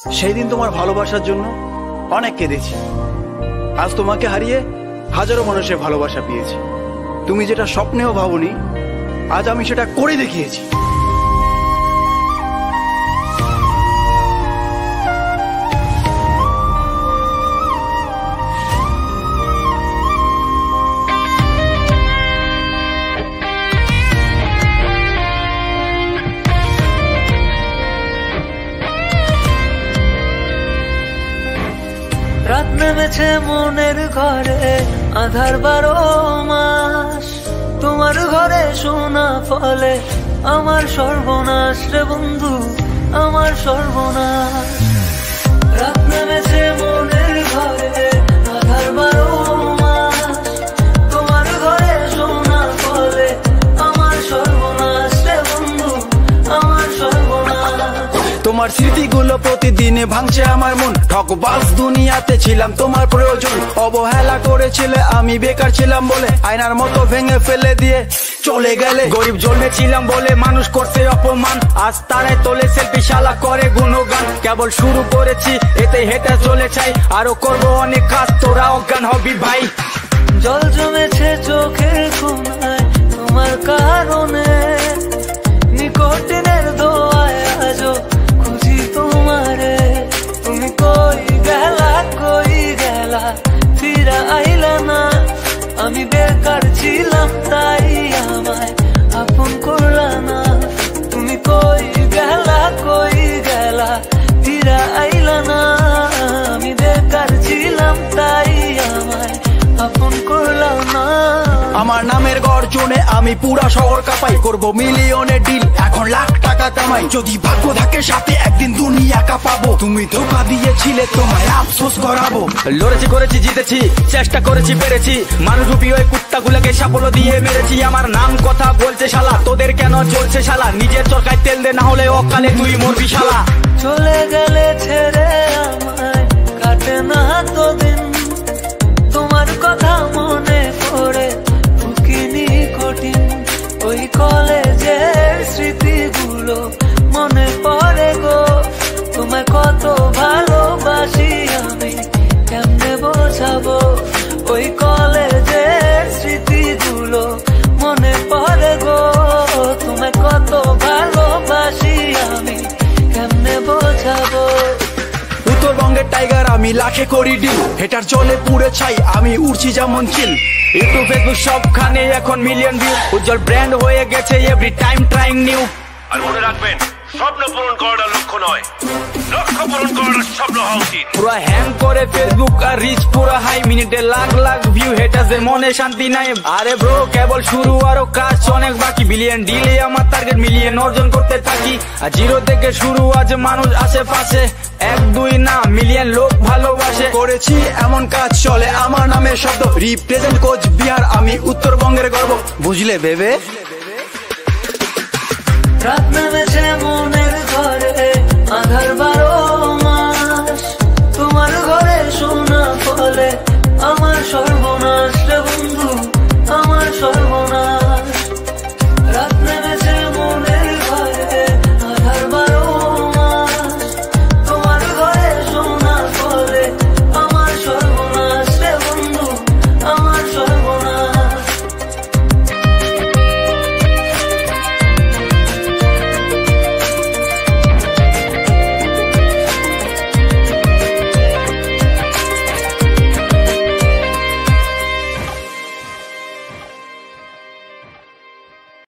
সেই দিন তোমার ভালোবাসার জন্য অনেক কেঁদেছি। আজ তোমাকে হারিয়ে হাজারো মানুষের ভালোবাসা পেয়েছি। তুমি যেটা স্বপ্নেও ভাবনি, আজ আমি সেটা করে দেখিয়েছি। রাত নেমেছে মনের ঘরে, আধার 12 মাস। তোমার ঘরে শোনা ফলে আমার সর্বনাশ রে বন্ধু, আমার সর্বনাশ। রাত নেমেছে মনের ঘরে, আধার 12 মাস। তোমার ঘরে শোনা ফলে আমার সর্বনাশ রে বন্ধু, আমার সর্বনাশ। তোমার স্মৃতিগুলো প্রতিদিনে ভাঙছে আমার মন। ঠকবাজ দুনিয়াতে ছিলাম তোমার প্রয়োজন। অবহেলা করেছিলে, আমি বেকার ছিলাম বলে আয়নার মতো ভেঙে ফেলে দিয়ে চলে গেলে। গরিব জন্মেছিলাম বলে মানুষ করছে অপমান, আজ তারাই তোলে সেলফি, শালা করে গুণগান। কেবল শুরু করেছি, এতে হেঁটে চলে চাই, আরো করবো অনেক কাজ, তোরা অজ্ঞান হবি ভাই। জল জমেছে চোখের কোনায় তোমার কারণে, নিকটিনের দোয়ায় আজও খুঁজি তোমারে। তুমি কই গেলা, ফিরা আইলা না। আমি বেকার ছিলাম তাই আমায় আপন করলা না। তুমি কই গেলা, ফিরা আইলা না। আমি বেকার ছিলাম তাই আমায় আপন করলা না। আমার নামের গর্জনে আমি পুরা শহর কাঁপাই, করবো মিলিয়নের ডিল, এখন লাখ টাকা কামাই। যদি ভাগ্য থাকে সাথে, একদিন দুনিয়া কাঁপাবো। তুমি ধোকা দিয়েছিলে, তোমায় আফসোস করাবো। লড়েছি, করেছি, জিতেছি, চেষ্টা করেছি, পেরেছি। মানুষ রূপী ওই কুত্তাগুলোকে সাফল্য দিয়ে মেরেছি। আমার নাম কথা বলছে শালা, তোদের কেন চলছে শালা? নিজের চরকায় তেল দে, না হলে অকালে তুই মরবি শালা। চলে গেলে ছেড়ে আমায় কাটে না তো দিন, তোমার কথা মনে পড়ে বুকিনি কঠিন। ওই কলেজের স্মৃতিগুলো মনে পড়ে গো, তোমায় কত ভালোবাসি আমি কেমনে বোঝাবো। ওই কলেজের স্মৃতিগুলো মনে পড়ে গো, তোমায় কত ভালোবাসি আমি কেমনে বোঝাবো। উত্তরবঙ্গের টাইগার আমি, লাখে করি ডিল, হেটার জলে পুড়ে ছাই, আমি উড়ছি যেমন চিল। ইউটিউব, ফেসবুক সবখানে এখন মিলিয়ন ভিউ, উজ্জ্বল ব্র্যান্ড হয়ে গেছে এভরি টাইম ট্রাইং নিউ। আর মনে রাখবেন, স্বপ্ন পূরণ করাটা লক্ষ্য নয়, লক্ষ্য পূরণ করাটা স্বপ্ন হওয়া উচিত। পুরো হ্যাং করে ফেসবুক আর রিচ পুরো হাই, মিনিটে লাখ লাখ ভিউ, হেটারদের মনে শান্তি নাই। আরে ব্রো কেবল শুরু, আরো কাজ অনেক বাকি। বিলিয়ন ডিলে আমার টার্গেট, মিলিয়ন অর্জন করতে থাকি। আর জিরো থেকে শুরু, আজ মানুষ আশেপাশে, 1 2 না মিলিয়ন লোক ভালোবাসে। করেছি এমন কাজ চলে আমার নামে শব্দ, রিপ্রেজেন্ট কোচবিহার, আমি উত্তরবঙ্গের গর্ব, বুঝলে ভেবে। রাত নেমেছে মনে